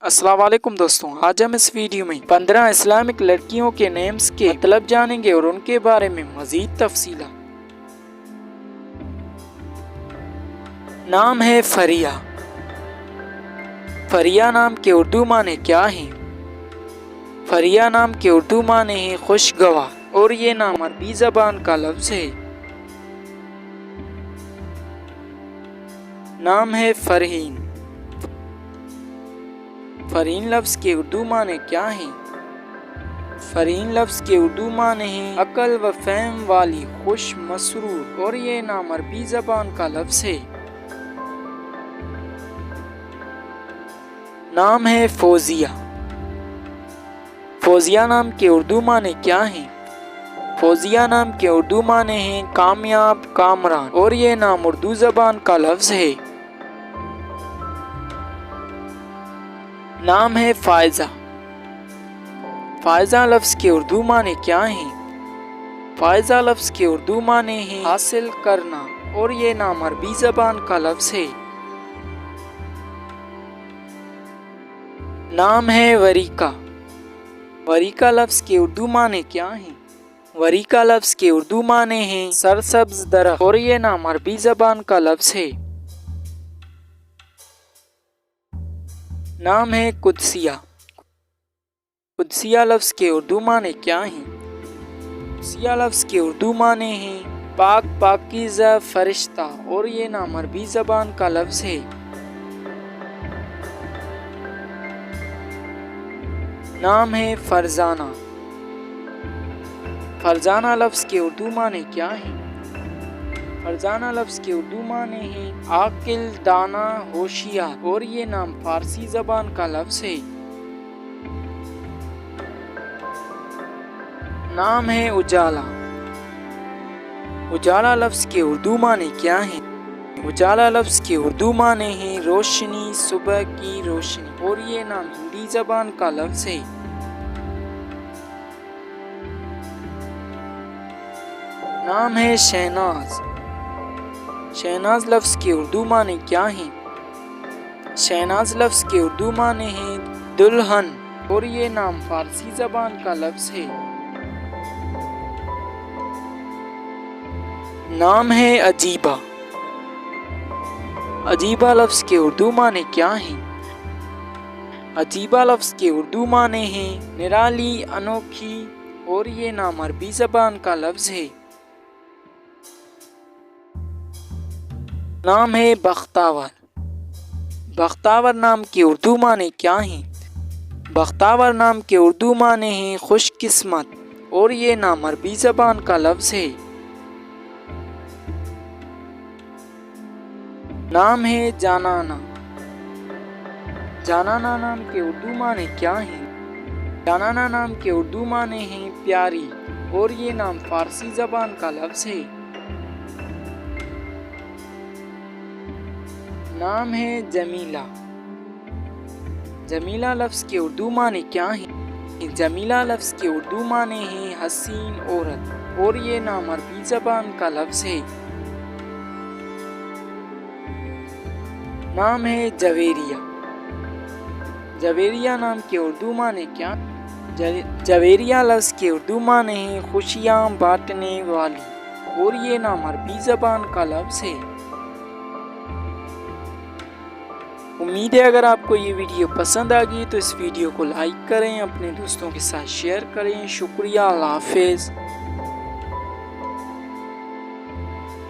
السلام علیکم دوستوں، آج ہم اس ویڈیو میں 15 اسلامک لڑکیوں کے نیمز کے مطلب جانیں گے اور ان کے بارے میں مزید تفصیلات۔ نام ہے فریہ۔ فریہ نام کے اردو معنی کیا ہیں؟ فریہ نام کے اردو معنی ہیں خوشگوار اور یہ نام عربی زبان کا لفظ ہے۔ نام ہے فرحین۔ فرحین لفظ کے اردو معنی کیا ہیں؟ فرحین لفظ کے اردو معنی ہیں عقل و فہم والی، خوش مسرور، اور یہ نام عربی زبان کا لفظ ہے۔ نام ہے فوزیہ۔ فوزیہ نام کے اردو معنی کیا ہیں؟ فوزیہ نام کے اردو معنی ہیں کامیاب، کامران، اور یہ نام اردو زبان کا لفظ ہے۔ نام ہے فائزہ۔ فائزہ لفظ کے اردو معنی کیا ہیں؟ فائزہ لفظ کے اردو معنی ہیں حاصل کرنا، اور یہ نام عربی زبان کا لفظ ہے۔ نام ہے وریکہ۔ وریکہ لفظ کے اردو معنی کیا ہیں؟ وریکہ لفظ کے اردو معنی ہیں سرسبز درخت، اور یہ نام عربی زبان کا لفظ ہے۔ نام ہے قدسیہ۔ قدسیہ لفظ کے اردو معنی کیا ہیں؟ قدسیہ لفظ کے اردو معنی ہیں پاک، پاکیزہ، فرشتہ، اور یہ نام عربی زبان کا لفظ ہے۔ نام ہے فرزانہ۔ فرزانہ لفظ کے اردو معنی کیا ہیں؟ فرزانہ لفظ کے اردو معنی ہیں عاقل، دانا، ہوشیار، اور یہ نام فارسی زبان کا لفظ ہے۔ نام ہے اجالا۔ اجالا لفظ کے اردو معنی کیا ہیں؟ اجالا لفظ کے اردو معنی ہیں روشنی، صبح کی روشنی، اور یہ نام ہندی زبان کا لفظ ہے۔ نام ہے شہناز۔ شہناز لفظ کے اردو معنی کیا ہیں؟ شہناز لفظ کے اردو معنی ہیں دلہن، اور یہ نام فارسی زبان کا لفظ ہے۔ نام ہے عجیبہ۔ عجیبہ لفظ کے اردو معنی کیا ہیں؟ عجیبہ لفظ کے اردو معنی ہیں نرالی، انوکھی، اور یہ نام عربی زبان کا لفظ ہے۔ نام ہے بختاور۔ بختاور نام کے اردو معنی کیا ہیں؟ بختاور نام کے اردو معنی ہیں خوش قسمت، اور یہ نام عربی زبان کا لفظ ہے۔ نام ہے جانانا۔ جانانا نام کے اردو معنی کیا ہیں؟ جانانا نام کے اردو معنی ہیں پیاری، اور یہ نام فارسی زبان کا لفظ ہے۔ نام ہے جمیلہ۔ جمیلہ لفظ کے اردو معنی کیا ہیں؟ جمیلہ لفظ کے اردو معنی ہیں حسین عورت، اور یہ نام عربی زبان کا لفظ ہے۔ نام ہے جویریہ۔ جویریہ نام کے اردو معنی کیا؟ جویریہ لفظ کے اردو معنی ہیں خوشیاں بانٹنے والی، اور یہ نام عربی زبان کا لفظ ہے۔ امید ہے اگر آپ کو یہ ویڈیو پسند آ گئی تو اس ویڈیو کو لائک کریں، اپنے دوستوں کے ساتھ شیئر کریں۔ شکریہ، اللہ حافظ۔